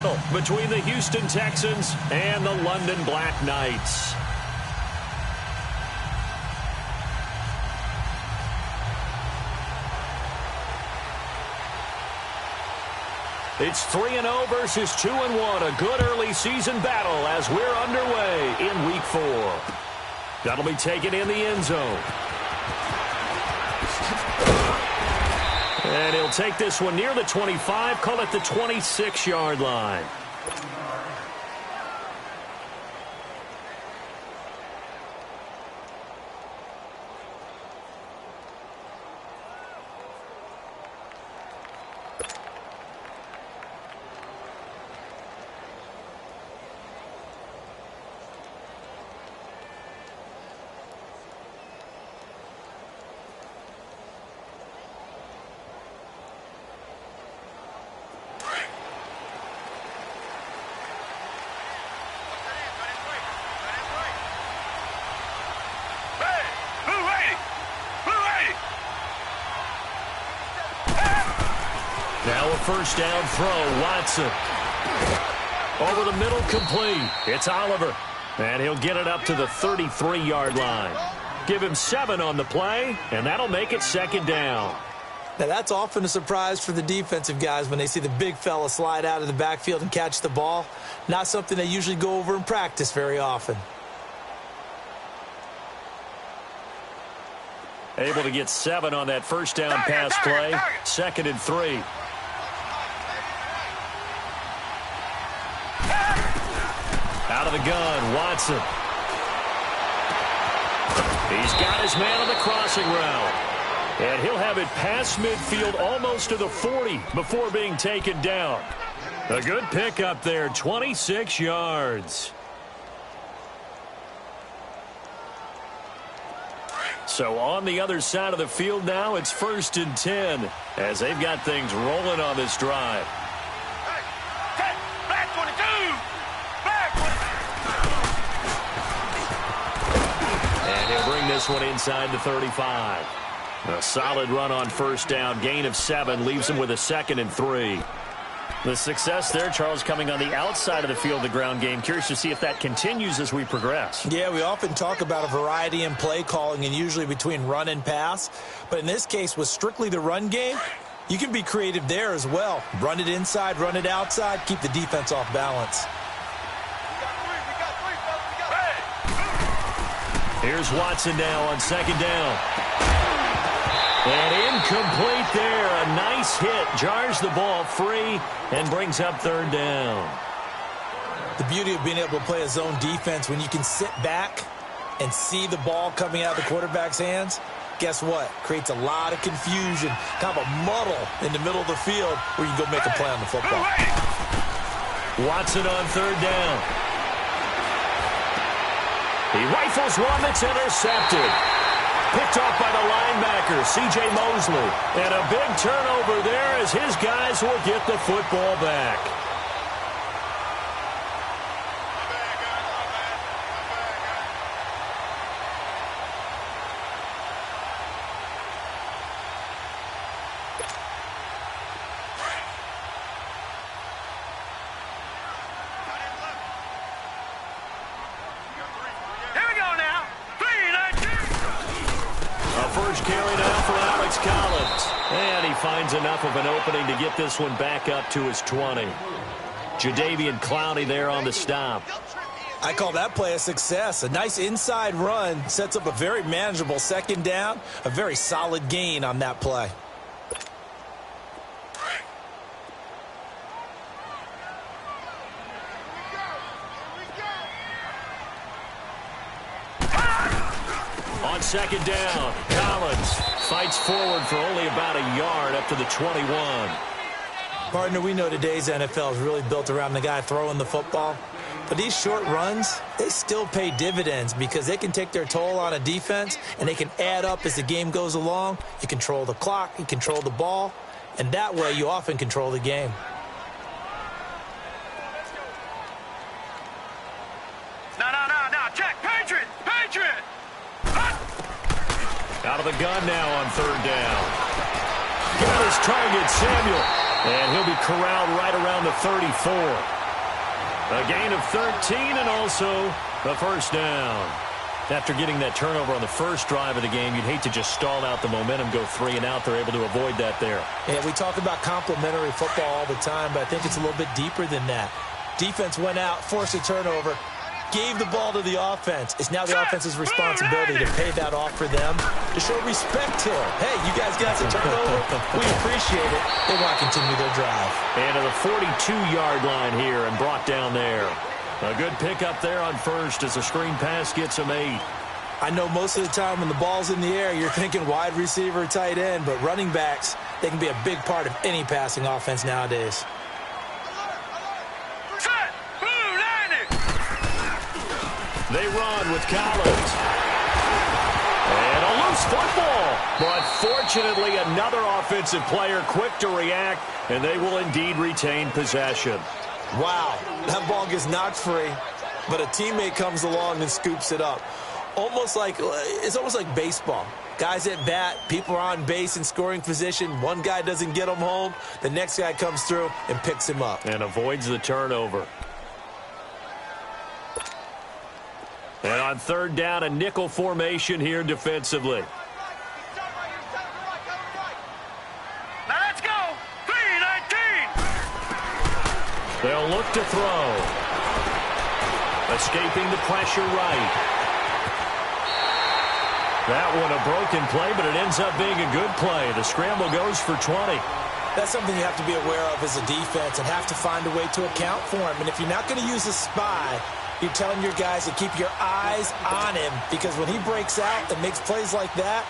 Between the Houston Texans and the London Black Knights. It's 3-0 versus 2-1. A good early season battle as we're underway in Week 4. That'll be taken in the end zone. And he'll take this one near the 25, call it the 26-yard line. Now a first down throw, Watson. Over the middle, complete. It's Oliver. And he'll get it up to the 33-yard line. Give him 7 on the play, and that'll make it second down. Now, that's often a surprise for the defensive guys when they see the big fella slide out of the backfield and catch the ball. Not something they usually go over in practice very often. Able to get 7 on that first down pass play. 2nd and 3. Out of the gun, Watson. He's got his man on the crossing route. And he'll have it past midfield almost to the 40 before being taken down. A good pickup there, 26 yards. So on the other side of the field now, it's 1st and 10 as they've got things rolling on this drive. And he'll bring this one inside the 35. A solid run on first down. Gain of 7 leaves him with a 2nd and 3. The success there, Charles, coming on the outside of the field, the ground game. Curious to see if that continues as we progress. Yeah, we often talk about a variety in play calling and usually between run and pass. But in this case, with strictly the run game, you can be creative there as well. Run it inside, run it outside, keep the defense off balance. Here's Watson now on 2nd down. And incomplete there. A nice hit. Jars the ball free and brings up 3rd down. The beauty of being able to play a zone defense when you can sit back and see the ball coming out of the quarterback's hands, guess what? Creates a lot of confusion, kind of a muddle in the middle of the field where you can go make a play on the football. Watson on 3rd down. He rifles one that's intercepted. Picked off by the linebacker, C.J. Mosley. And a big turnover there as his guys will get the football back. Finds enough of an opening to get this one back up to his 20. Jadeveon Clowney there on the stop. I call that play a success. A nice inside run sets up a very manageable 2nd down. A very solid gain on that play. On 2nd down, Collins fights forward for only about a yard up to the 21. Partner, we know today's NFL is really built around the guy throwing the football. But these short runs, they still pay dividends because they can take their toll on a defense and they can add up as the game goes along. You control the clock, you control the ball, and that way you often control the game. No, check, Patriot! Out of the gun now on 3rd down. Got his target, Samuel. And he'll be corralled right around the 34. A gain of 13 and also the first down. After getting that turnover on the first drive of the game, you'd hate to just stall out the momentum, go 3 and out. They're able to avoid that there. Yeah, we talk about complementary football all the time, but I think it's a little bit deeper than that. Defense went out, forced a turnover, gave the ball to the offense. It's now the offense's responsibility to pay that off for them, to show respect to it. Hey, you guys got some turnover. We appreciate it. They want to continue their drive. And to the 42-yard line here and brought down there. A good pickup there on first as a screen pass gets him 8. I know most of the time when the ball's in the air, you're thinking wide receiver, tight end, but running backs, they can be a big part of any passing offense nowadays. Set. Blue, landing. They run with Collins. And a loose football. But fortunately, another offensive player quick to react, and they will indeed retain possession. Wow, that ball gets knocked free, but a teammate comes along and scoops it up. It's almost like baseball. Guys at bat, people are on base in scoring position. One guy doesn't get him home. The next guy comes through and picks him up. And avoids the turnover. And on third down, a nickel formation here defensively. Now let's go. 3-19. They'll look to throw. Escaping the pressure right. That one a broken play, but it ends up being a good play. The scramble goes for 20. That's something you have to be aware of as a defense and have to find a way to account for him. And if you're not going to use a spy, you're telling your guys to keep your eyes on him, because when he breaks out and makes plays like that,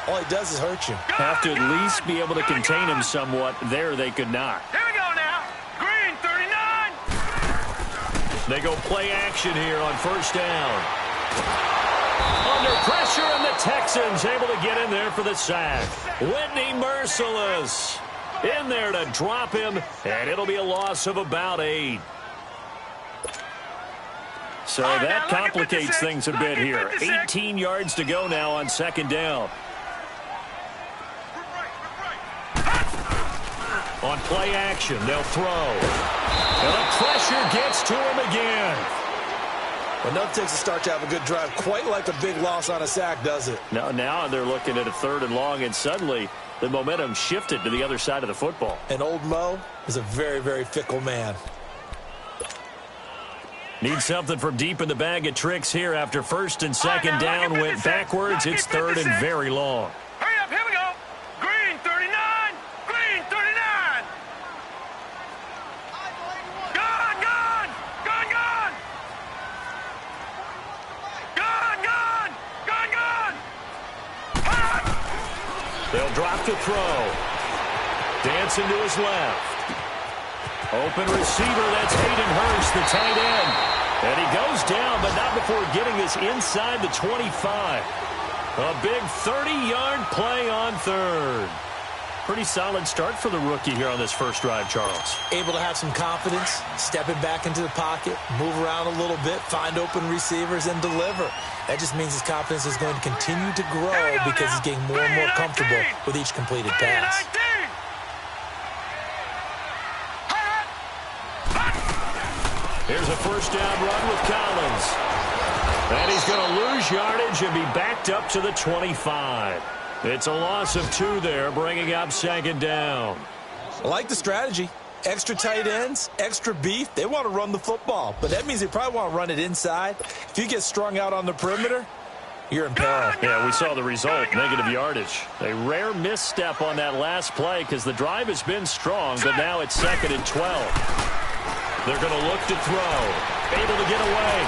all he does is hurt you. Have to at least be able to contain him somewhat. There they could not. Here we go now. Green, 39. They go play action here on first down. Under pressure, and the Texans able to get in there for the sack. Whitney merciless. In there to drop him, and it'll be a loss of about 8. So that complicates things a bit here. 18 yards to go now on second down. On play action, they'll throw. And the pressure gets to him again. But nothing takes a start to have a good drive, quite like a big loss on a sack, does it? Now they're looking at a third and long, and suddenly the momentum shifted to the other side of the football. And old Mo is a very, very fickle man. Need something from deep in the bag of tricks here after first and second down went backwards. It's third and very long. Hurry up, here we go. Green, 39. Green, 39. Gone, gone. Gone, gone. Gone, gone. Gone, gone. Hot. They'll drop to throw. Dancing to his left. Open receiver, that's Hayden Hurst, the tight end. And he goes down, but not before getting this inside the 25. A big 30-yard play on third. Pretty solid start for the rookie here on this first drive, Charles. Able to have some confidence, stepping back into the pocket, move around a little bit, find open receivers, and deliver. That just means his confidence is going to continue to grow because he's getting more and more comfortable with each completed pass. Here's a first down run with Collins. And he's going to lose yardage and be backed up to the 25. It's a loss of 2 there, bringing up second down. I like the strategy. Extra tight ends, extra beef. They want to run the football, but that means they probably want to run it inside. If you get strung out on the perimeter, you're in peril. Yeah, we saw the result, negative yardage. A rare misstep on that last play because the drive has been strong, but now it's second and 12. They're going to look to throw. Able to get away.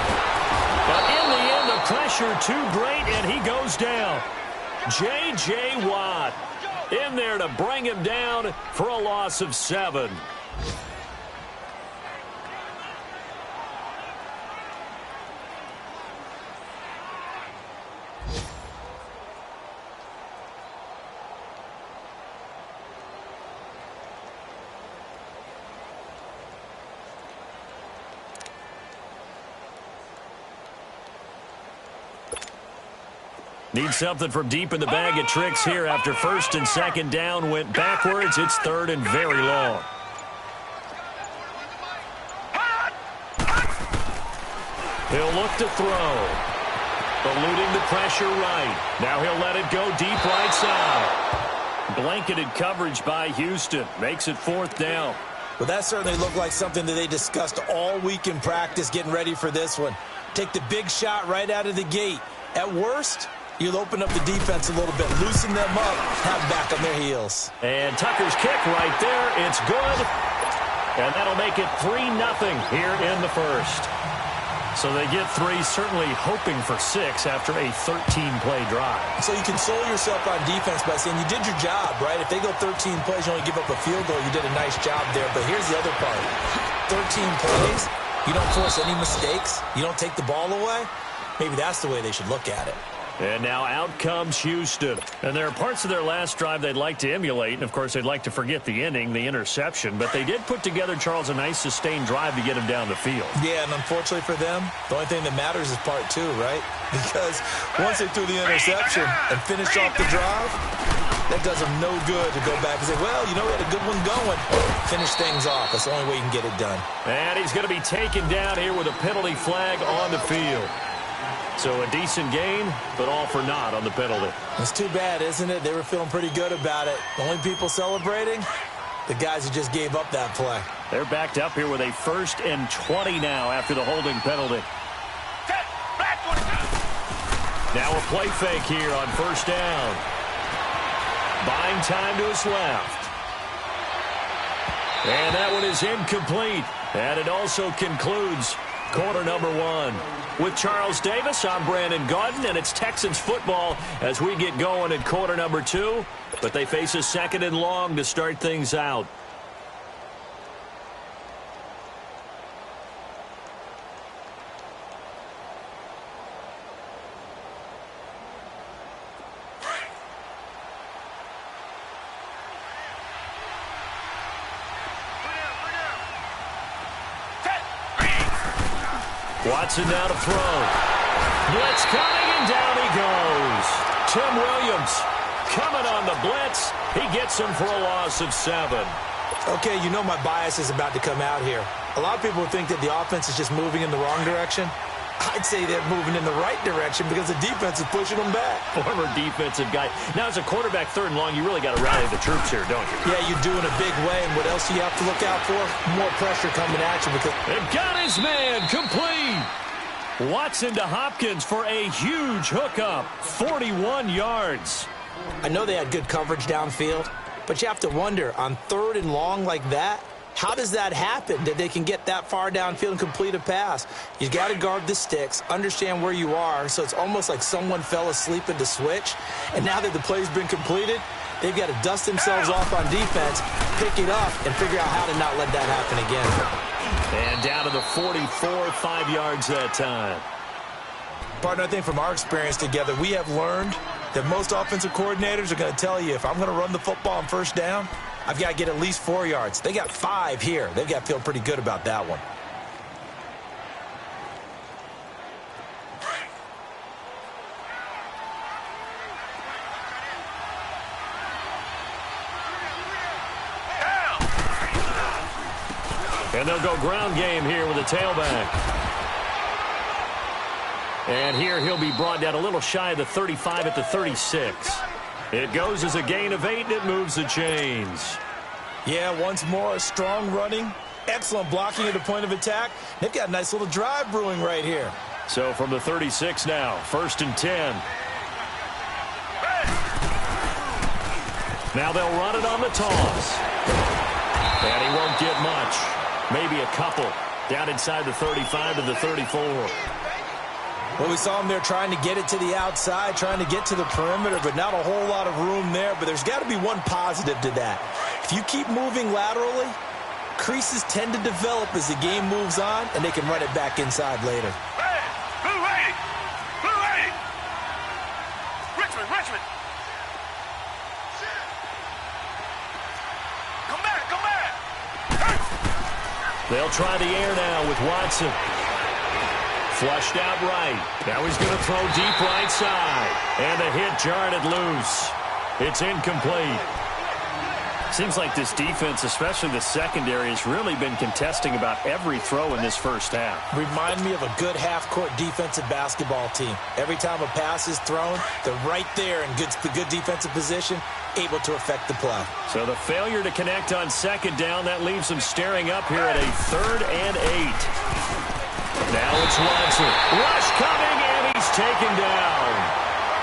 But in the end, the pressure too great, and he goes down. J.J. Watt in there to bring him down for a loss of 7. Need something from deep in the bag of tricks here after first and second down went backwards. It's third and very long. He'll look to throw. Eluding the pressure right. Now he'll let it go deep right side. Blanketed coverage by Houston. Makes it 4th down. Well, that certainly looked like something that they discussed all week in practice getting ready for this one. Take the big shot right out of the gate. At worst, you'll open up the defense a little bit, loosen them up, have them back on their heels. And Tucker's kick right there. It's good. And that'll make it 3-0 here in the first. So they get 3, certainly hoping for 6 after a 13-play drive. So you console yourself on defense by saying you did your job, right? If they go 13 plays, you only give up a field goal, you did a nice job there. But here's the other part. 13 plays, you don't force any mistakes, you don't take the ball away. Maybe that's the way they should look at it. And now out comes Houston. And there are parts of their last drive they'd like to emulate. And, of course, they'd like to forget the inning, the interception. But they did put together, Charles, a nice sustained drive to get him down the field. Yeah, and unfortunately for them, the only thing that matters is part 2, right? Because once they threw the interception and finished off the drive, that does them no good to go back and say, well, you know, we had a good one going. Finish things off. That's the only way you can get it done. And he's going to be taken down here with a penalty flag on the field. So a decent gain, but all for naught on the penalty. It's too bad, isn't it? They were feeling pretty good about it. The only people celebrating, the guys who just gave up that play. They're backed up here with a 1st and 20 now after the holding penalty. Now a play fake here on 1st down. Buying time to his left. And that one is incomplete. And it also concludes quarter number 1. With Charles Davis, I'm Brandon Gaudin, and it's Texans football as we get going at quarter number 2. But they face a 2nd and long to start things out. Watson now to throw. Blitz coming, and down he goes. Tim Williams coming on the blitz. He gets him for a loss of 7. Okay, you know my bias is about to come out here. A lot of people think that the offense is just moving in the wrong direction. I'd say they're moving in the right direction because the defense is pushing them back. Former defensive guy. Now, as a quarterback 3rd and long, you really got to rally the troops here, don't you? Yeah, you do in a big way. And what else do you have to look out for? More pressure coming at you. Because they've got his man complete. Watson to Hopkins for a huge hookup. 41 yards. I know they had good coverage downfield, but you have to wonder, on 3rd and long like that, how does that happen that they can get that far downfield and complete a pass? You got to guard the sticks, understand where you are, so it's almost like someone fell asleep at the switch, and now that the play's been completed, they've got to dust themselves off on defense, pick it up, and figure out how to not let that happen again. And down to the 44, 5 yards that time. Partner, I think from our experience together, we have learned that most offensive coordinators are going to tell you, if I'm going to run the football on 1st down, I've got to get at least 4 yards. They got 5 here. They've got to feel pretty good about that one. And they'll go ground game here with a tailback. And here he'll be brought down a little shy of the 35 at the 36. It goes as a gain of 8, and it moves the chains. Yeah, once more, strong running, excellent blocking at the point of attack. They've got a nice little drive brewing right here. So from the 36 now, 1st and 10. Now they'll run it on the toss. And he won't get much. Maybe a couple. Down inside the 35 to the 34. Well, we saw him there trying to get it to the outside, trying to get to the perimeter, but not a whole lot of room there. But there's got to be one positive to that. If you keep moving laterally, creases tend to develop as the game moves on, and they can run it back inside later. Hey, Blue 80! Blue 80! Richmond, Richmond! Come back, come back! Hey. They'll try the air now with Watson. Flushed out right. Now he's going to throw deep right side. And the hit jarred it loose. It's incomplete. Seems like this defense, especially the secondary, has really been contesting about every throw in this first half. Remind me of a good half-court defensive basketball team. Every time a pass is thrown, they're right there in good defensive position, able to affect the play. So the failure to connect on second down, that leaves them staring up here at a 3rd and 8. Now it's Watson. Rush coming, and he's taken down.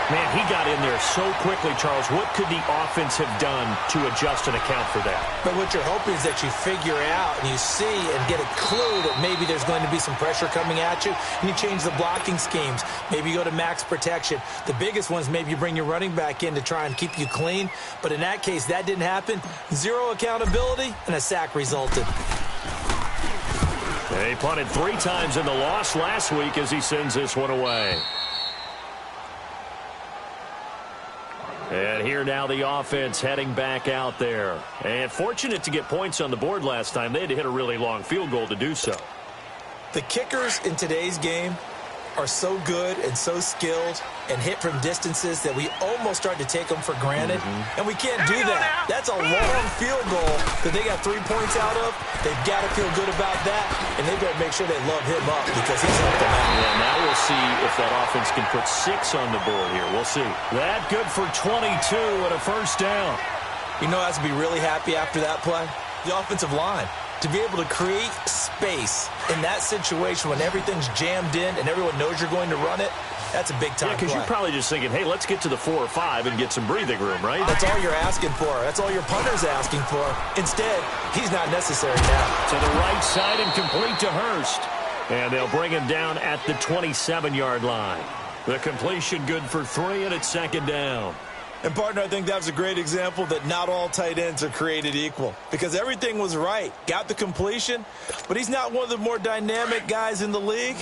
Man, he got in there so quickly, Charles. What could the offense have done to adjust and account for that? But what you're hoping is that you figure out and you see and get a clue that maybe there's going to be some pressure coming at you, and you change the blocking schemes. Maybe you go to max protection. The biggest ones, maybe you bring your running back in to try and keep you clean. But in that case, that didn't happen. 0 accountability, and a sack resulted. They punted 3 times in the loss last week as he sends this one away. And here now the offense heading back out there. And fortunate to get points on the board last time. They had to hit a really long field goal to do so. The kickers in today's game are so good and so skilled and hit from distances that we almost start to take them for granted. And we can't do that. That's a long field goal that they got 3 points out of. They've got to feel good about that, and they better make sure they love him up because he's helped them out. Yeah, now we'll see if that offense can put 6 on the board here. We'll see. That good for 22 and a first down. You know, I have to be really happy after that play. The offensive line. To be able to create space in that situation when everything's jammed in and everyone knows you're going to run it, that's a big-time play. Yeah, because you're probably just thinking, hey, let's get to the 4 or 5 and get some breathing room, right? That's all you're asking for. That's all your punter's asking for. Instead, he's not necessary now. To the right side and complete to Hurst. And they'll bring him down at the 27-yard line. The completion good for 3, and it's second down. And, partner, I think that was a great example that not all tight ends are created equal. Because everything was right. Got the completion, but he's not one of the more dynamic guys in the league.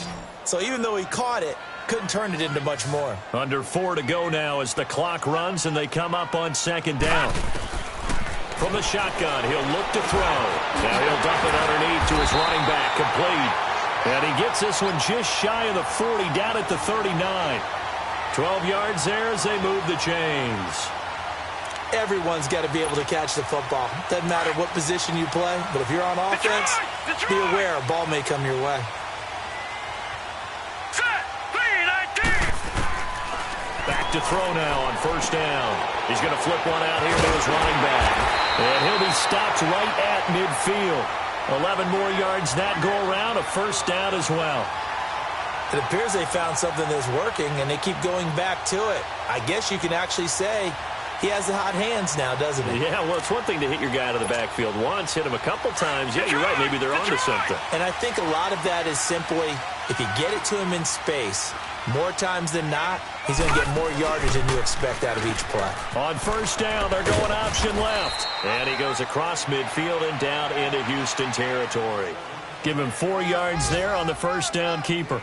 So even though he caught it, couldn't turn it into much more. Under 4 to go now as the clock runs and they come up on second down. From the shotgun, he'll look to throw. Now he'll dump it underneath to his running back, complete. And he gets this one just shy of the 40, down at the 39. 12 yards there as they move the chains. Everyone's got to be able to catch the football. Doesn't matter what position you play, but if you're on offense, be aware a ball may come your way. Back to throw now on first down. He's going to flip one out here to his running back. And he'll be stopped right at midfield. 11 more yards that go around, a first down as well. It appears they found something that's working, and they keep going back to it. I guess you can actually say he has the hot hands now, doesn't he? Yeah, well, it's one thing to hit your guy to the backfield once, hit him a couple times. Yeah, you're right. Maybe they're onto something. And I think a lot of that is simply if you get it to him in space, more times than not, he's going to get more yardage than you expect out of each play. On first down, they're going option left. And he goes across midfield and down into Houston territory. Give him 4 yards there on the first down keeper.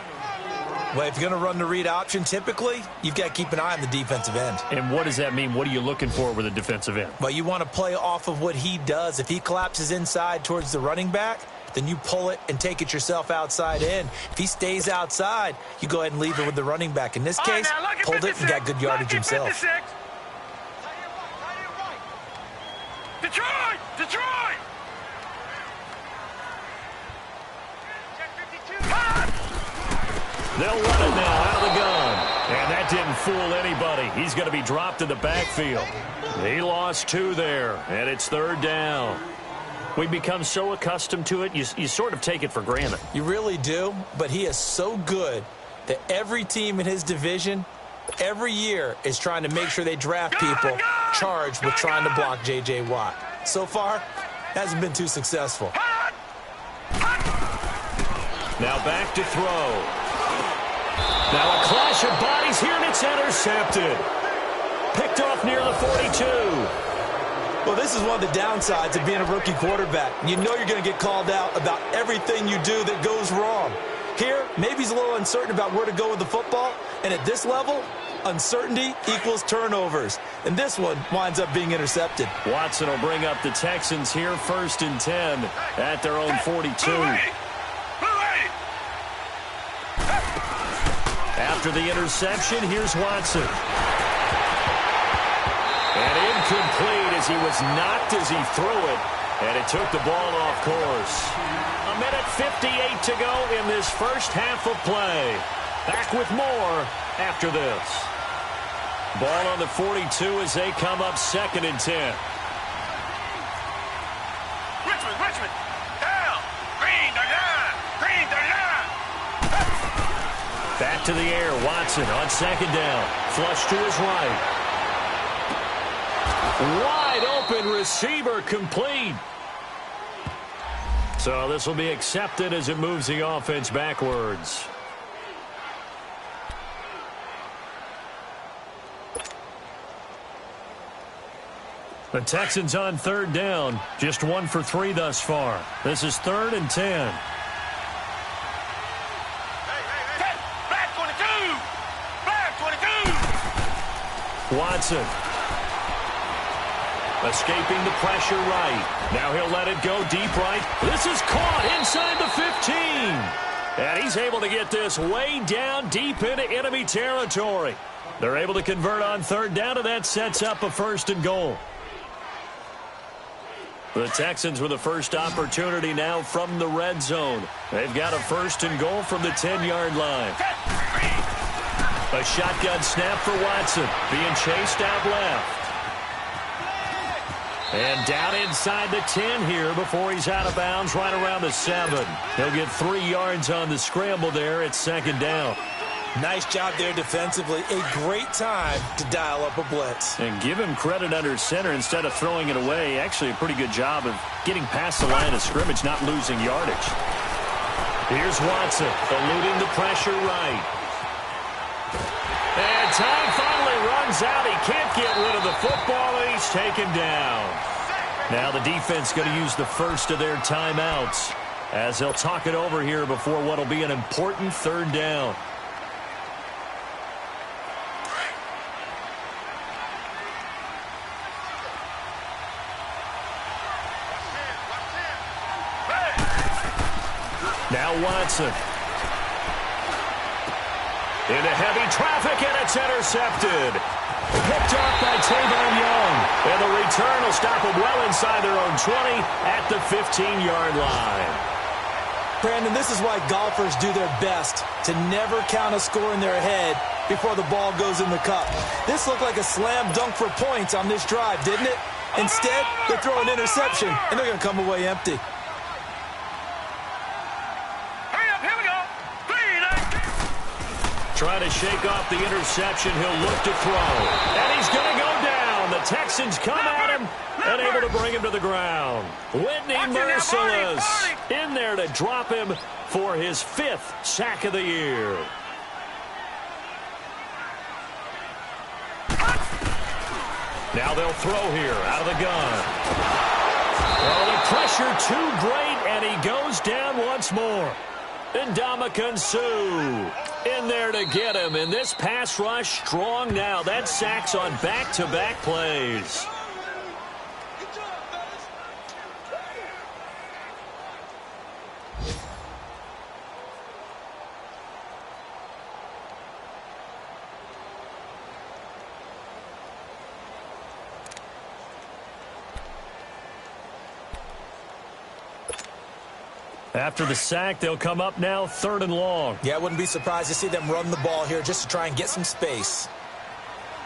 Well, if you're going to run the read option, typically, you've got to keep an eye on the defensive end. And what does that mean? What are you looking for with a defensive end? Well, you want to play off of what he does. If he collapses inside towards the running back, then you pull it and take it yourself outside in. If he stays outside, you go ahead and leave it with the running back. In this case, pulled it and got good yardage himself. Detroit! Detroit! They'll run it now out of the gun. And that didn't fool anybody. He's going to be dropped in the backfield. He lost 2 there, and it's third down. We become so accustomed to it, you sort of take it for granted. You really do, but he is so good that every team in his division, every year, is trying to make sure they draft people charged with trying to block J.J. Watt. So far, hasn't been too successful. Now back to throw. Now a clash of bodies here, and it's intercepted. Picked off near the 42. Well, this is one of the downsides of being a rookie quarterback. You know you're going to get called out about everything you do that goes wrong. Here, maybe he's a little uncertain about where to go with the football, and at this level, uncertainty equals turnovers. And this one winds up being intercepted. Watson will bring up the Texans here, 1st and 10 at their own 42. After the interception, here's Watson. And incomplete as he was knocked as he threw it, and it took the ball off course. A minute 58 to go in this first half of play. Back with more after this. Ball on the 42 as they come up 2nd and 10. Richmond, down. Green 39, Green 39. Back to the air, Watson on 2nd down. Flush to his right. Wide open receiver complete. So this will be accepted as it moves the offense backwards. The Texans on 3rd down. Just 1 for 3 thus far. This is 3rd and 10. Black 22. Watson. Escaping the pressure right. Now he'll let it go deep right. This is caught inside the 15. And he's able to get this way down deep into enemy territory. They're able to convert on 3rd down, and that sets up a 1st and goal. The Texans with the first opportunity now from the red zone. They've got a 1st and goal from the 10-yard line. A shotgun snap for Watson. Being chased out left. And down inside the 10 here before he's out of bounds right around the 7. He'll get 3 yards on the scramble there at 2nd down. Nice job there defensively. A great time to dial up a blitz. And give him credit under center instead of throwing it away. Actually a pretty good job of getting past the line of scrimmage, not losing yardage. Here's Watson, eluding the pressure right. And time finally runs out. He can't get rid of the football, and he's taken down. Now the defense going to use the first of their timeouts as they'll talk it over here before what will be an important 3rd down. Now Watson. Into heavy traffic, and it's intercepted. Picked off by Tavon Young. And the return will stop them well inside their own 20 at the 15-yard line. Brandon, this is why golfers do their best to never count a score in their head before the ball goes in the cup. This looked like a slam dunk for points on this drive, didn't it? Instead, they throw an interception, and they're going to come away empty. Trying to shake off the interception. He'll look to throw. And he's going to go down. The Texans come at him and able to bring him to the ground. Whitney Merciless in there to drop him for his 5th sack of the year. Now they'll throw here out of the gun. Well, the pressure too great, and he goes down once more. And Ndamukong Suh in there to get him. And this pass rush strong now. That sacks on back-to-back plays. After the sack, they'll come up now 3rd and long. Yeah, I wouldn't be surprised to see them run the ball here just to try and get some space.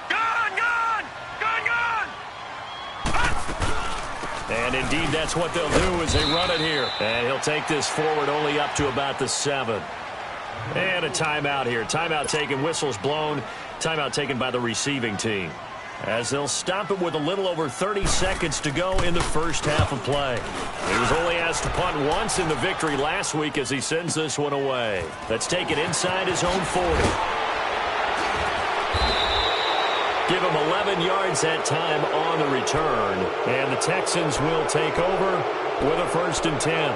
Gun! And indeed, that's what they'll do as they run it here. And he'll take this forward only up to about the 7. And a timeout here. Timeout taken, whistles blown. Timeout taken by the receiving team. As they'll stop it with a little over 30 seconds to go in the first half of play. He was only asked to punt once in the victory last week as he sends this one away. Let's take it inside his own 40. Give him 11 yards that time on the return. And the Texans will take over with a 1st and 10.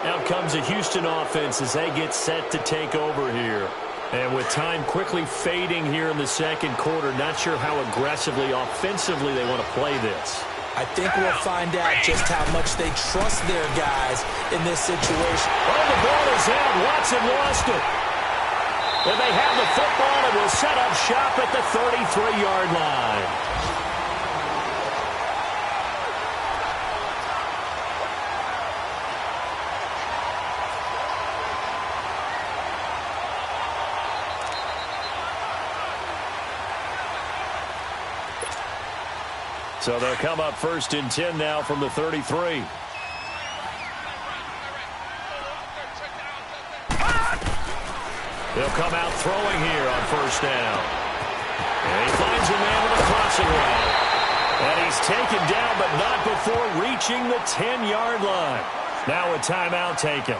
Out comes the Houston offense as they get set to take over here. And with time quickly fading here in the second quarter, not sure how aggressively, offensively they want to play this. I think we'll find out just how much they trust their guys in this situation. Oh, the ball is out. Watson lost it. And they have the football and will set up shop at the 33-yard line. So they'll come up 1st and 10 now from the 33. They'll come out throwing here on 1st down. And he finds a man with a crossing route. And he's taken down, but not before reaching the 10-yard line. Now a timeout taken.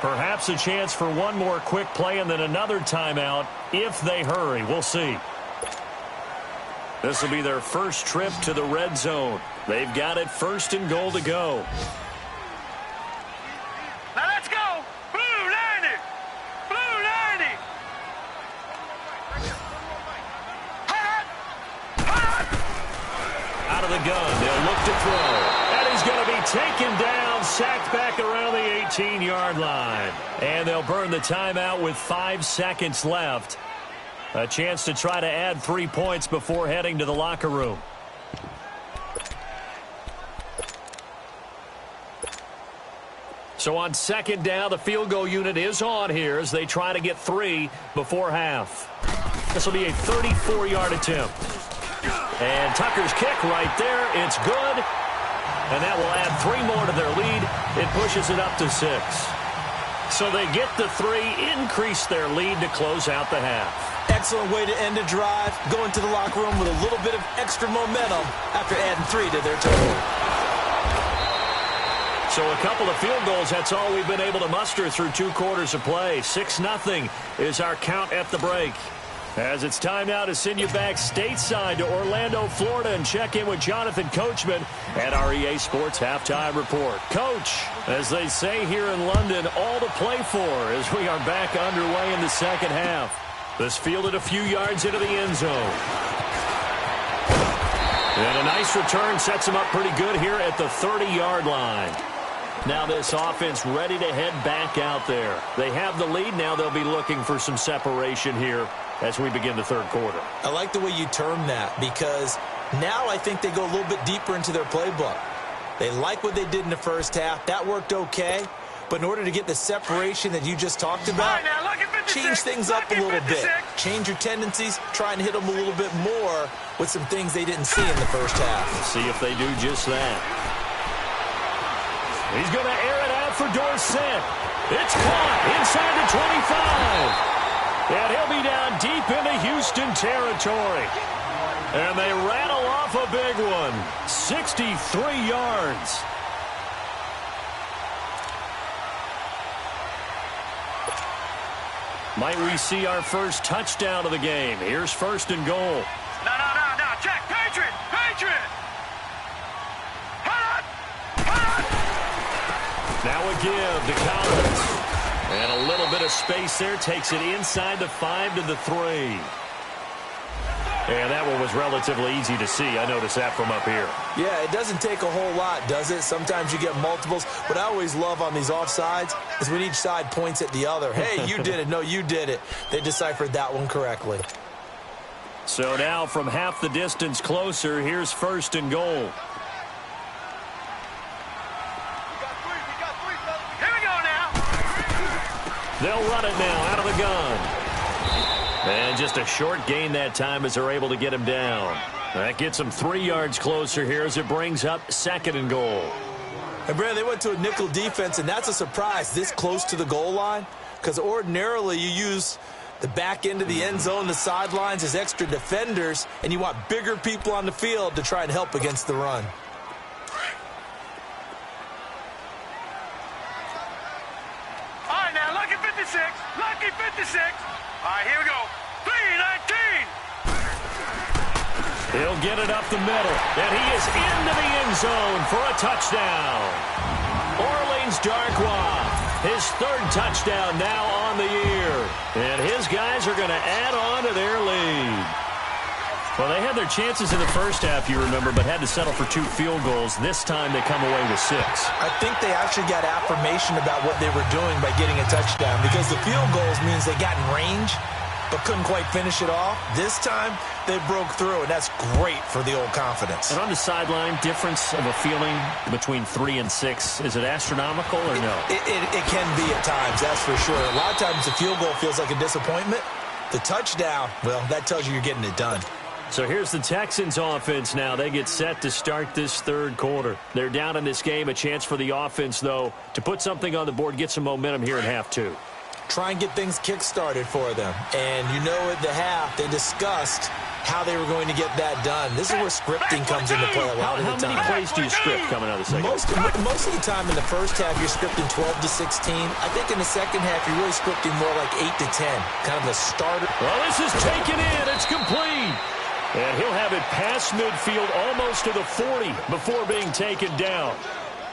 Perhaps a chance for one more quick play and then another timeout if they hurry. We'll see. This will be their first trip to the red zone. They've got it 1st and goal to go. Now let's go. Blue 90. Blue 90. Out of the gun. They'll look to throw. And he's going to be taken down, sacked back around the 18-yard line. And they'll burn the timeout with 5 seconds left. A chance to try to add 3 points before heading to the locker room. So on 2nd down, the field goal unit is on here as they try to get 3 before half. This will be a 34-yard attempt. And Tucker's kick right there. It's good. And that will add 3 more to their lead. It pushes it up to 6. So they get the 3, increase their lead to close out the half. Excellent way to end a drive. Go into the locker room with a little bit of extra momentum after adding 3 to their total. So a couple of field goals, that's all we've been able to muster through 2 quarters of play. 6-0 is our count at the break. As it's time now to send you back stateside to Orlando, Florida, and check in with Jonathan Coachman at our EA Sports Halftime Report. Coach, as they say here in London, all to play for as we are back underway in the 2nd half. This fielded a few yards into the end zone. And a nice return sets him up pretty good here at the 30-yard line. Now this offense ready to head back out there. They have the lead. Now they'll be looking for some separation here as we begin the 3rd quarter. I like the way you term that because now I think they go a little bit deeper into their playbook. They like what they did in the 1st half. That worked okay. But in order to get the separation that you just talked about, change things up a little bit. Change your tendencies. Try and hit them a little bit more with some things they didn't see in the 1st half. Let's see if they do just that. He's going to air it out for Dorsett. It's caught inside the 25. And he'll be down deep into Houston territory. And they rattle off a big one. 63 yards. Might we see our first touchdown of the game? Here's 1st and goal. No. Check. Patriot. Now a give to Collins. And a little bit of space there. Takes it inside the 5 to the 3. And that one was relatively easy to see. I noticed that from up here. Yeah, it doesn't take a whole lot, does it? Sometimes you get multiples. What I always love on these offsides is when each side points at the other. Hey, you did it. No, you did it. They deciphered that one correctly. So now from half the distance closer, here's 1st and goal. Here we go now. They'll run it now out of the gun. And just a short gain that time as they're able to get him down. That gets him 3 yards closer here as it brings up 2nd and goal. And, Brad, they went to a nickel defense, and that's a surprise this close to the goal line because ordinarily you use the back end of the end zone, the sidelines as extra defenders, and you want bigger people on the field to try and help against the run. All right, now, lucky 56. Lucky 56. All right, here we go. 3-19. He'll get it up the middle, and he is into the end zone for a touchdown. Orleans Darkwa, his 3rd touchdown now on the year. And his guys are going to add on to their lead. Well, they had their chances in the 1st half, you remember, but had to settle for 2 field goals. This time they come away with 6. I think they actually got affirmation about what they were doing by getting a touchdown because the field goals means they got in range but couldn't quite finish it off. This time, they broke through, and that's great for the old confidence. And on the sideline, difference of a feeling between 3 and 6, is it astronomical or no? It can be at times, that's for sure. A lot of times the field goal feels like a disappointment. The touchdown, well, that tells you you're getting it done. So here's the Texans offense now. They get set to start this third quarter. They're down in this game. A chance for the offense, though, to put something on the board, get some momentum here in half two. Try and get things kick-started for them. And you know at the half, they discussed how they were going to get that done. This is where scripting comes into play a lot of the time. How many plays do you script coming out of the second? Most of the time in the first half, you're scripting 12 to 16. I think in the second half, you're really scripting more like 8 to 10. Kind of a starter. Well, this is taken in. It's complete. And he'll have it past midfield almost to the 40 before being taken down.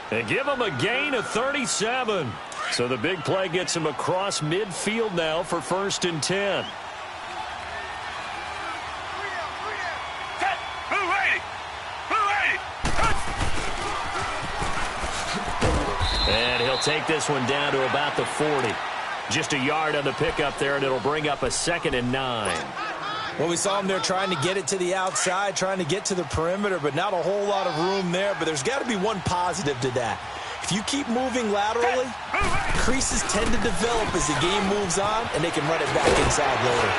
And give him a gain of 37. So the big play gets him across midfield now for 1st and 10. And he'll take this one down to about the 40. Just a yard on the pickup there, and it'll bring up a 2nd and 9. Well, we saw him there trying to get it to the outside, trying to get to the perimeter, but not a whole lot of room there. But there's got to be one positive to that. If you keep moving laterally, creases tend to develop as the game moves on, and they can run it back inside later.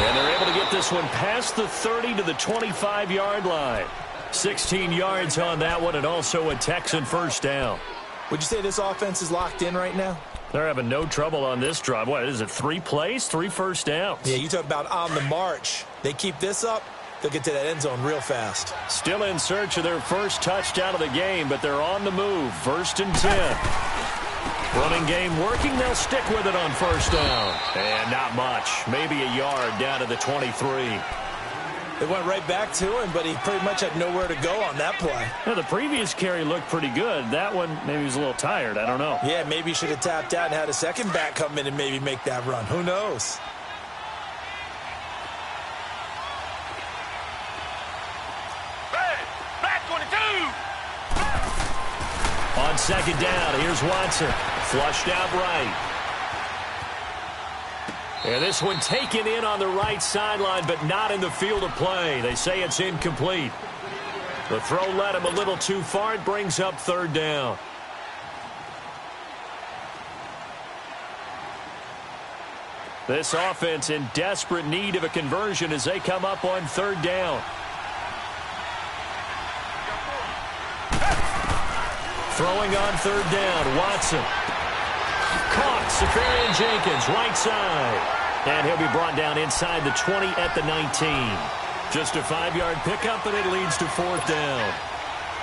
And they're able to get this one past the 30 to the 25-yard line. 16 yards on that one, and also a Texan first down. Would you say this offense is locked in right now? They're having no trouble on this drive. What is it, 3 plays, 3 first downs? Yeah, you talk about on the march. They keep this up, they'll get to that end zone real fast. Still in search of their first touchdown of the game, but they're on the move. 1st and 10. Running game working. They'll stick with it on first down. And not much. Maybe a yard down to the 23. They went right back to him, but he pretty much had nowhere to go on that play. Now, the previous carry looked pretty good. That one, maybe he was a little tired. I don't know. Yeah, maybe he should have tapped out and had a second back come in and maybe make that run. Who knows? Hey, back 22. On second down, here's Watson. Flushed out right. And this one taken in on the right sideline, but not in the field of play. They say it's incomplete. The throw led him a little too far. It brings up 3rd down. This offense in desperate need of a conversion as they come up on 3rd down. Throwing on 3rd down, Watson. Caught, Safarian Jenkins, right side. And he'll be brought down inside the 20 at the 19. Just a 5-yard pickup, and it leads to 4th down.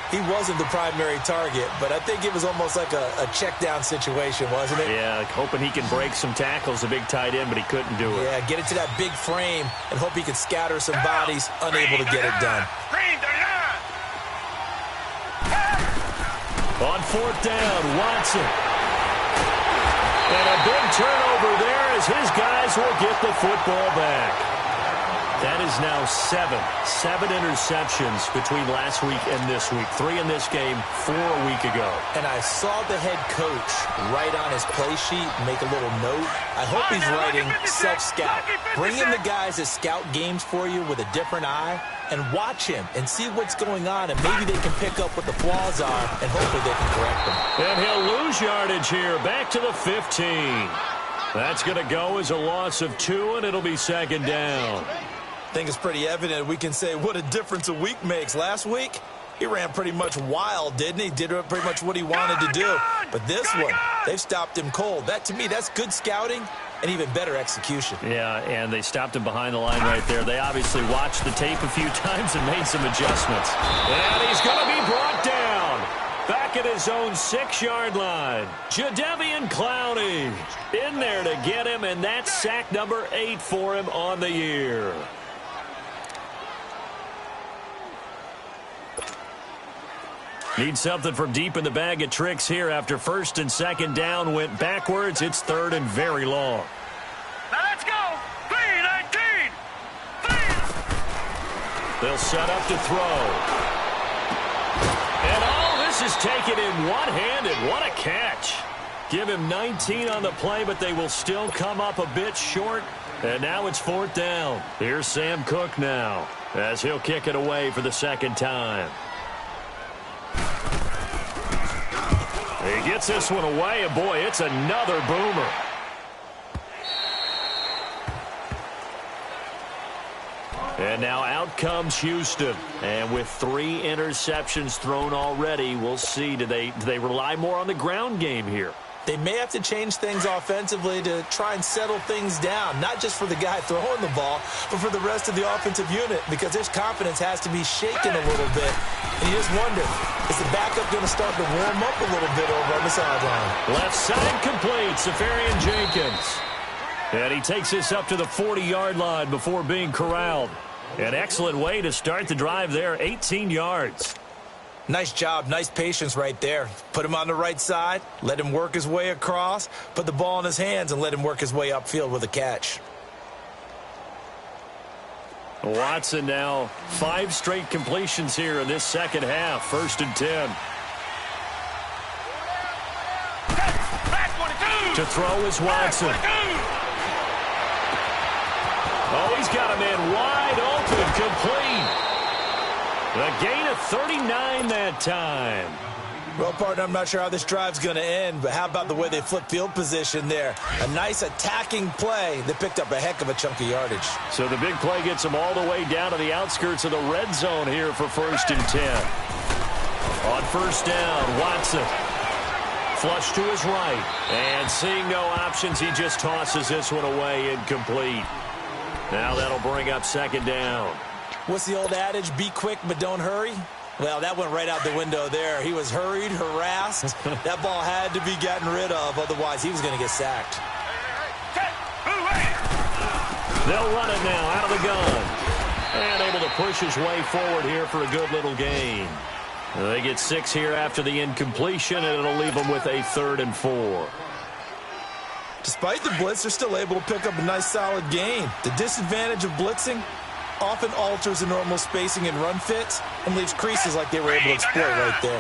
He wasn't the primary target, but I think it was almost like a check-down situation, wasn't it? Yeah, hoping he can break some tackles, a big tight end, but he couldn't do it. Yeah, get it to that big frame and hope he can scatter some bodies, unable to get it done. On 4th down, Watson. And a big turnover there as his guys will get the football back. That is now 7 interceptions between last week and this week. 3 in this game, 4 a week ago. And I saw the head coach write on his play sheet, make a little note. I hope he's writing self-scout. Bring in the guys that scout games for you with a different eye and watch him and see what's going on, and maybe they can pick up what the flaws are, and hopefully they can correct them. And he'll lose yardage here, back to the 15. That's going to go as a loss of 2, and it'll be 2nd down. I think it's pretty evident. We can say what a difference a week makes. Last week, he ran pretty much wild, didn't he? Did pretty much what he wanted to do. But this one, they've stopped him cold. That, to me, that's good scouting and even better execution. Yeah, and they stopped him behind the line right there. They obviously watched the tape a few times and made some adjustments. And he's going to be brought down. Back at his own 6-yard line. Jadeveon Clowney in there to get him, and that's sack number 8 for him on the year. Need something from deep in the bag of tricks here after 1st and 2nd down went backwards. It's 3rd and very long. Now let's go. 3-19. They'll set up to throw. And all this is taken in one-handed. What a catch. Give him 19 on the play, but they will still come up a bit short. And now it's 4th down. Here's Sam Cook now as he'll kick it away for the 2nd time. He gets this one away, and boy, it's another boomer. And now out comes Houston. And with 3 interceptions thrown already, we'll see. Do they rely more on the ground game here? They may have to change things offensively to try and settle things down, not just for the guy throwing the ball, but for the rest of the offensive unit, because his confidence has to be shaken a little bit. And you just wonder, is the backup going to start to warm up a little bit over on the sideline? Left side complete, Safarian Jenkins. And he takes this up to the 40-yard line before being corralled. An excellent way to start the drive there, 18 yards. Nice job, nice patience right there. Put him on the right side, let him work his way across, put the ball in his hands, and let him work his way upfield with a catch. Watson now 5 straight completions here in this second half. 1st and 10. To throw is Watson. Oh, he's got a man wide open, complete. A gain of 39 that time. Well, partner, I'm not sure how this drive's going to end, but how about the way they flip field position there? A nice attacking play that picked up a heck of a chunk of yardage. So the big play gets them all the way down to the outskirts of the red zone here for 1st and 10. On 1st down, Watson. Flush to his right. And seeing no options, he just tosses this one away, incomplete. Now that'll bring up 2nd down. What's the old adage? Be quick, but don't hurry? Well, that went right out the window there. He was hurried, harassed. That ball had to be gotten rid of, otherwise he was going to get sacked. They'll run it now out of the gun. And able to push his way forward here for a good little gain. They get 6 here after the incompletion, and it'll leave them with a 3rd and 4. Despite the blitz, they're still able to pick up a nice solid gain. The disadvantage of blitzing often alters the normal spacing and run fits and leaves creases like they were able to exploit right there.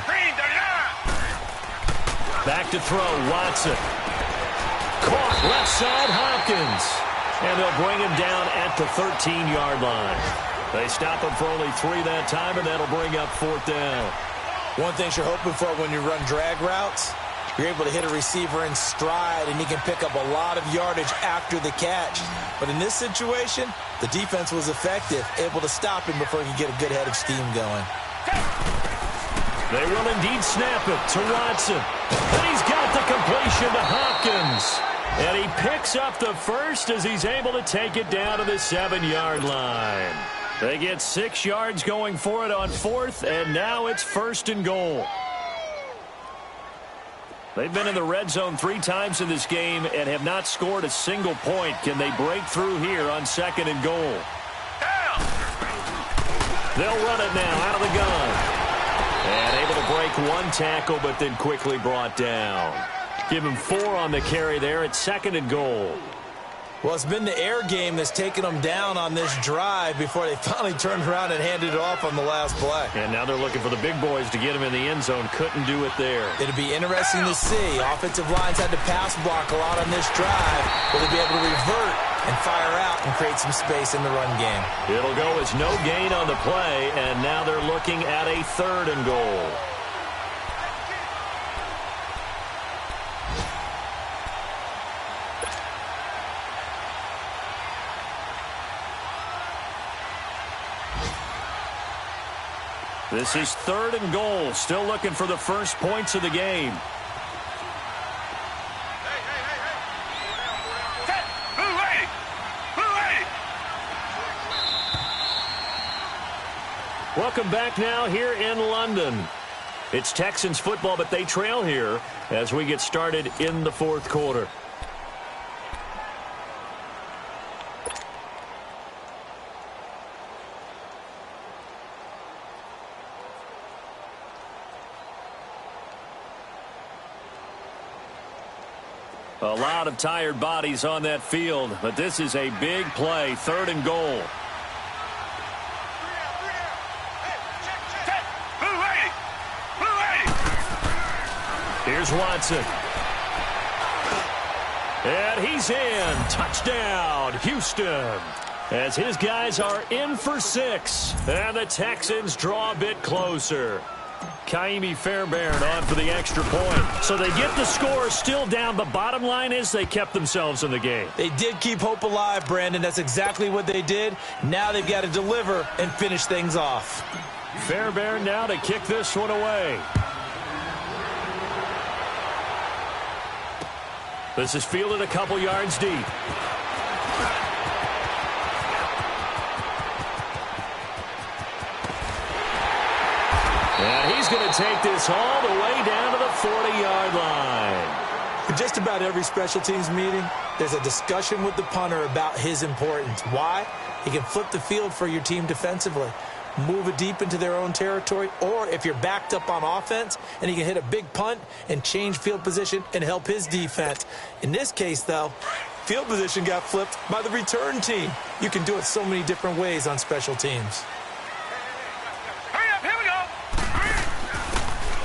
Back to throw, Watson. Caught left side, Hopkins. And they'll bring him down at the 13-yard line. They stop him for only 3 that time, and that'll bring up 4th down. One thing you're hoping for when you run drag routes, you're able to hit a receiver in stride, and he can pick up a lot of yardage after the catch. But in this situation, the defense was effective, able to stop him before he could get a good head of steam going. They will indeed snap it to Watson. And he's got the completion to Hopkins. And he picks up the first as he's able to take it down to the 7-yard line. They get 6 yards going for it on 4th, and now it's 1st and goal. They've been in the red zone 3 times in this game and have not scored a single point. Can they break through here on 2nd and goal? They'll run it now out of the gun. And able to break 1 tackle, but then quickly brought down. Give him 4 on the carry there at 2nd and goal. Well, it's been the air game that's taken them down on this drive before they finally turned around and handed it off on the last play. And now they're looking for the big boys to get him in the end zone. Couldn't do it there. It'll be interesting to see. Offensive lines had to pass block a lot on this drive. Will they be able to revert and fire out and create some space in the run game? It'll go as no gain on the play, and now they're looking at a 3rd and goal. This is 3rd and goal. Still looking for the first points of the game. Welcome back now here in London. It's Texans football, but they trail here as we get started in the 4th quarter. A lot of tired bodies on that field, but this is a big play, 3rd and goal. Here's Watson. And he's in. Touchdown, Houston. As his guys are in for 6. And the Texans draw a bit closer. Kaimi Fairbairn on for the extra point. So they get the score, still down, but bottom line is they kept themselves in the game. They did keep hope alive, Brandon. That's exactly what they did. Now they've got to deliver and finish things off. Fairbairn now to kick this one away. This is fielded a couple yards deep. And he's going to take this all the way down to the 40-yard line. In just about every special teams meeting, there's a discussion with the punter about his importance. Why? He can flip the field for your team defensively, move it deep into their own territory, or if you're backed up on offense, and he can hit a big punt and change field position and help his defense. In this case, though, field position got flipped by the return team. You can do it so many different ways on special teams.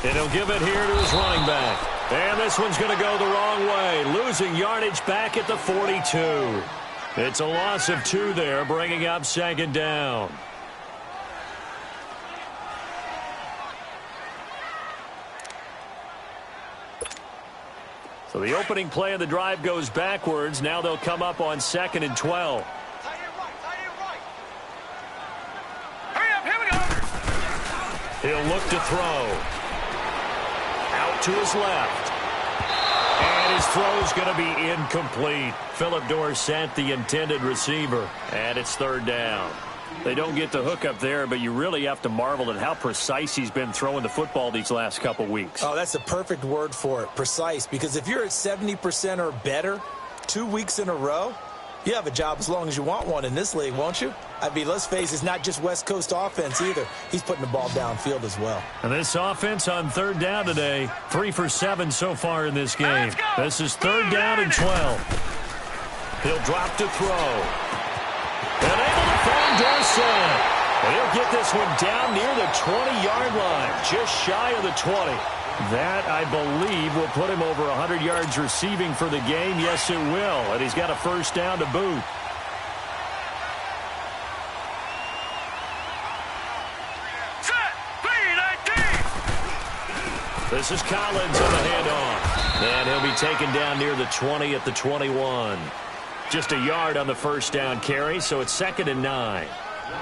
And he'll give it here to his running back. And this one's going to go the wrong way, losing yardage back at the 42. It's a loss of 2 there, bringing up second down. So the opening play of the drive goes backwards. Now they'll come up on 2nd and 12. Hurry up, here we go. He'll look to throw. Out to his left. And his throw's going to be incomplete. Philip Dorsett, the intended receiver. And it's 3rd down. They don't get the hook up there, but you really have to marvel at how precise he's been throwing the football these last couple weeks. Oh, that's the perfect word for it, precise. Because if you're at 70% or better 2 weeks in a row, you have a job as long as you want one in this league, won't you? I mean, let's face it, it's not just West Coast offense either. He's putting the ball downfield as well. And this offense on 3rd down today, 3 for 7 so far in this game. This is 3rd down and 12. He'll drop to throw. And able to find Dorsett. And he'll get this one down near the 20-yard line, just shy of the 20. That, I believe, will put him over 100 yards receiving for the game. Yes, it will. And he's got a 1st down to boot. Set. 3-19. This is Collins on the handoff. And he'll be taken down near the 20 at the 21. Just a yard on the 1st down carry, so it's 2nd and 9.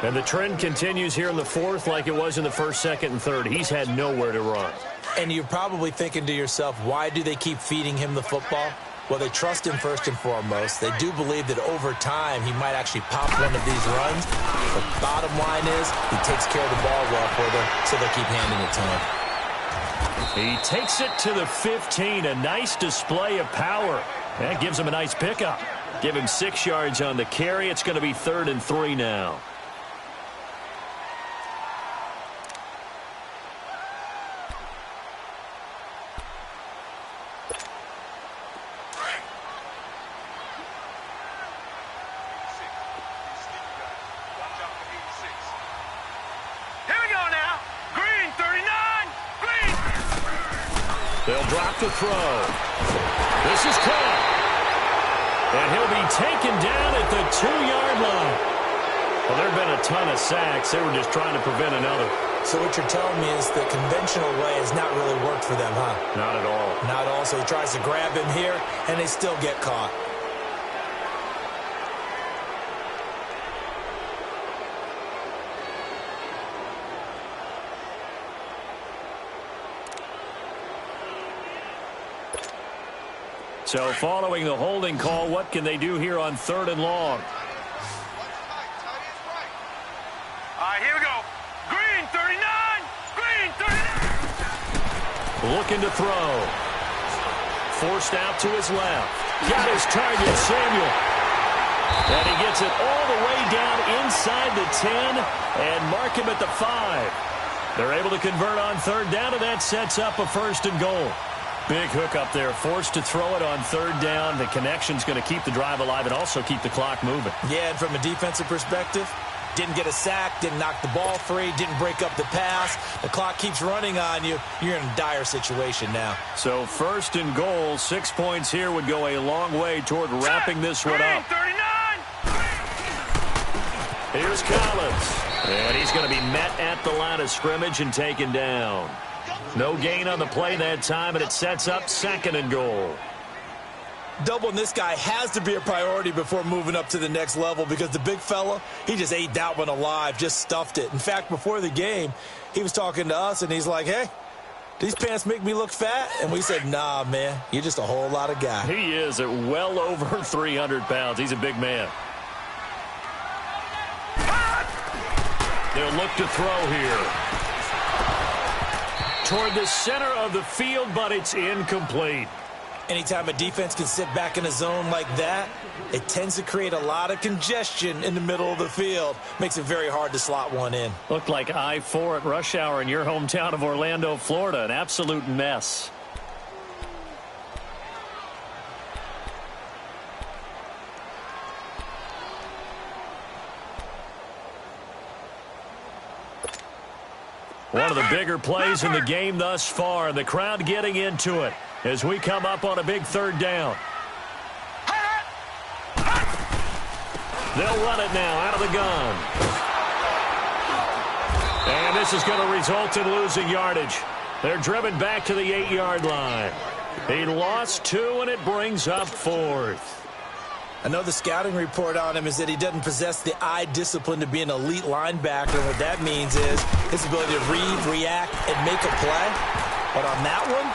And the trend continues here in the 4th like it was in the 1st, 2nd, and 3rd. He's had nowhere to run. And you're probably thinking to yourself, why do they keep feeding him the football? Well, they trust him first and foremost. They do believe that over time he might actually pop one of these runs. But bottom line is he takes care of the ball well for them, so they keep handing it to him. He takes it to the 15. A nice display of power. That gives him a nice pickup. Give him 6 yards on the carry. It's going to be 3rd and 3 now. They'll drop the throw. This is caught. And he'll be taken down at the 2-yard line. Well, there have been a ton of sacks. They were just trying to prevent another. So what you're telling me is the conventional way has not really worked for them, huh? Not at all. Not at all. So he tries to grab him here, and they still get caught. So following the holding call, what can they do here on 3rd and long? All right, here we go. Green, 39. Green, 39. Looking to throw. Forced out to his left. Got his target, Samuel. And he gets it all the way down inside the 10 and mark him at the 5. They're able to convert on 3rd down, and that sets up a 1st and goal. Big hook up there, forced to throw it on 3rd down. The connection's going to keep the drive alive and also keep the clock moving. Yeah, and from a defensive perspective, didn't get a sack, didn't knock the ball free, didn't break up the pass. The clock keeps running on you. You're in a dire situation now. So 1st and goal, 6 points here would go a long way toward wrapping this one up. 39. Here's Collins. And he's going to be met at the line of scrimmage and taken down. No gain on the play that time, and it sets up 2nd and goal. Doubling this guy has to be a priority before moving up to the next level because the big fella, he just ate that one alive, just stuffed it. In fact, before the game, he was talking to us, and he's like, hey, these pants make me look fat? And we said, nah, man, you're just a whole lot of guy. He is at well over 300 pounds. He's a big man. They'll look to throw here. Toward the center of the field, but it's incomplete. Anytime a defense can sit back in a zone like that, it tends to create a lot of congestion in the middle of the field. Makes it very hard to slot one in. Looked like I-4 at rush hour in your hometown of Orlando, Florida. An absolute mess. One of the bigger plays in the game thus far, and the crowd getting into it as we come up on a big 3rd down. They'll run it now out of the gun. And this is going to result in losing yardage. They're driven back to the 8-yard line. He lost 2, and it brings up 4th. I know the scouting report on him is that he doesn't possess the eye discipline to be an elite linebacker. And what that means is his ability to read, react, and make a play. But on that one,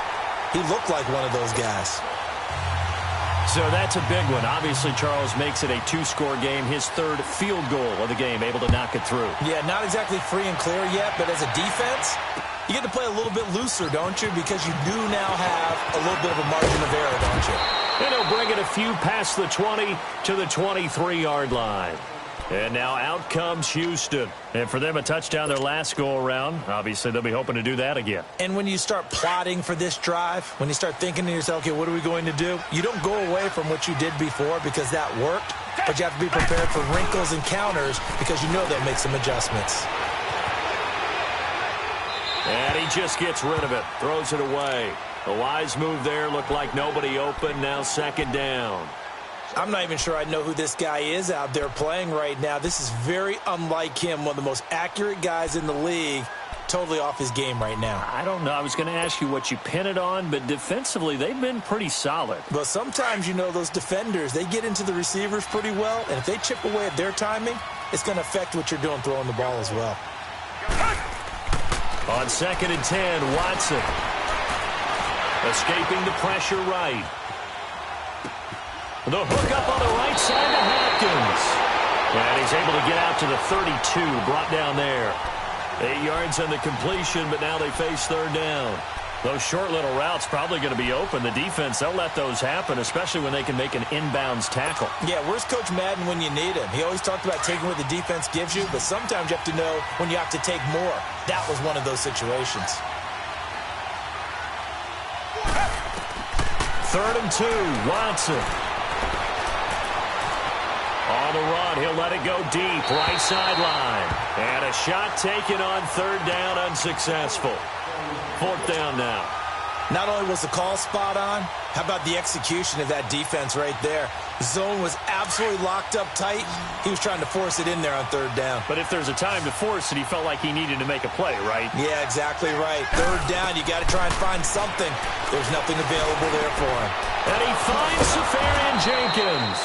he looked like one of those guys. So that's a big one. Obviously, Charles makes it a 2-score game. His 3rd field goal of the game, able to knock it through. Yeah, not exactly free and clear yet, but as a defense, you get to play a little bit looser, don't you? Because you do now have a little bit of a margin of error, don't you? And he'll bring it a few past the 20 to the 23-yard line. And now out comes Houston. And for them, a touchdown their last go-around. Obviously, they'll be hoping to do that again. And when you start plotting for this drive, when you start thinking to yourself, okay, what are we going to do? You don't go away from what you did before because that worked, but you have to be prepared for wrinkles and counters because you know they'll make some adjustments. And he just gets rid of it, throws it away. A wise move there, looked like nobody open, now 2nd down. I'm not even sure I know who this guy is out there playing right now. This is very unlike him, one of the most accurate guys in the league, totally off his game right now. I don't know. I was going to ask you what you pin it on, but defensively, they've been pretty solid. But sometimes, you know, those defenders, they get into the receivers pretty well, and if they chip away at their timing, it's going to affect what you're doing throwing the ball as well. On 2nd and 10, Watson. Escaping the pressure right. The hook up on the right side to Hopkins. And he's able to get out to the 32, brought down there. 8 yards on the completion, but now they face 3rd down. Those short little routes probably going to be open. The defense, they'll let those happen, especially when they can make an inbounds tackle. Yeah, where's Coach Madden when you need him? He always talked about taking what the defense gives you, but sometimes you have to know when you have to take more. That was one of those situations. 3rd and 2, Watson. On the run, he'll let it go deep, right sideline. And a shot taken on 3rd down, unsuccessful. 4th down now. Not only was the call spot on, how about the execution of that defense right there? Zone was absolutely locked up tight. He was trying to force it in there on 3rd down. But if there's a time to force it, he felt like he needed to make a play, right? Yeah, exactly right. 3rd down, you got to try and find something. There's nothing available there for him. And he finds Safarian Jenkins.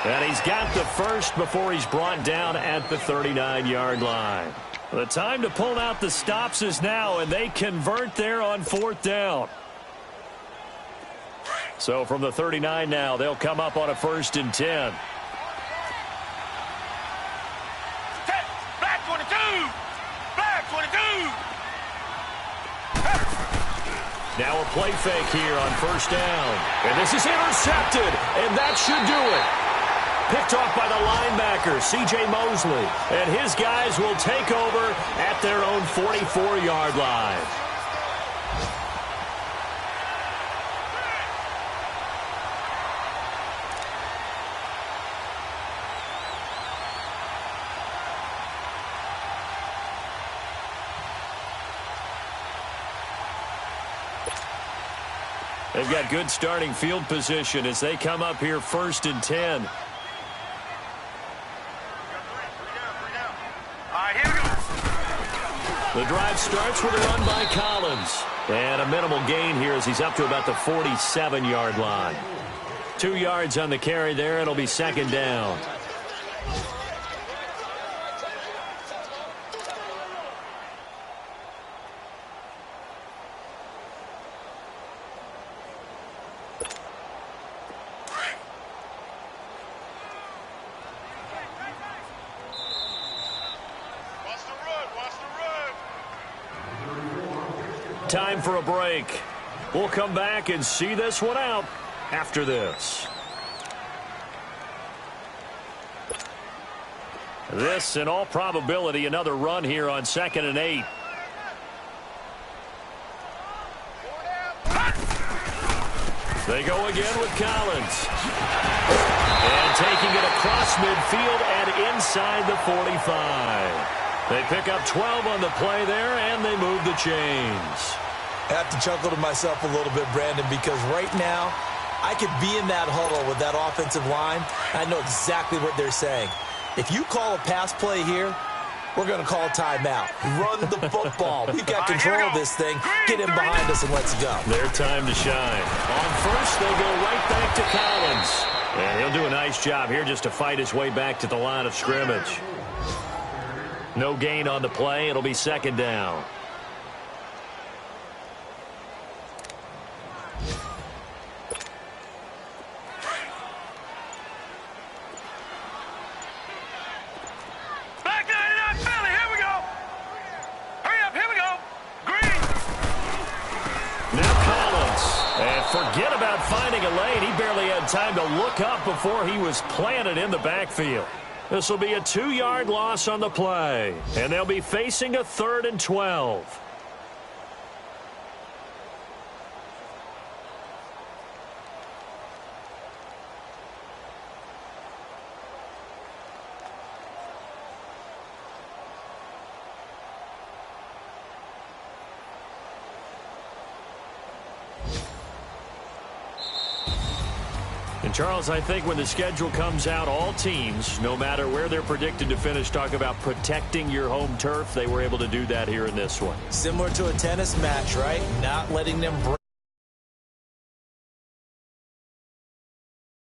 And he's got the first before he's brought down at the 39-yard line. The time to pull out the stops is now, and they convert there on 4th down. So from the 39 now, they'll come up on a 1st and 10. Black 22! Black 22! Now a play fake here on 1st down. And this is intercepted, and that should do it. Picked off by the linebacker, C.J. Mosley. And his guys will take over at their own 44-yard line. They've got good starting field position as they come up here 1st and 10. The drive starts with a run by Collins. And a minimal gain here as he's up to about the 47-yard line. 2 yards on the carry there. It'll be second down. Time for a break. We'll come back and see this one out after this. This, in all probability, another run here on 2nd and 8. They go again with Collins. And taking it across midfield and inside the 45. They pick up 12 on the play there, and they move the chains. I have to chuckle to myself a little bit, Brandon, because right now I could be in that huddle with that offensive line. I know exactly what they're saying. If you call a pass play here, we're going to call a timeout. Run the football. We've got control of this thing. Get him behind us and let's go. Their time to shine. On first, they go right back to Collins. And he'll do a nice job here just to fight his way back to the line of scrimmage. No gain on the play. It'll be second down. Back 99 Philly. Here we go. Hurry up. Here we go. Green. Now Collins. And forget about finding a lane. He barely had time to look up before he was planted in the backfield. This will be a 2-yard loss on the play. And they'll be facing a 3rd and 12. And, Charles, I think when the schedule comes out, all teams, no matter where they're predicted to finish, talk about protecting your home turf. They were able to do that here in this one. Similar to a tennis match, right? Not letting them break.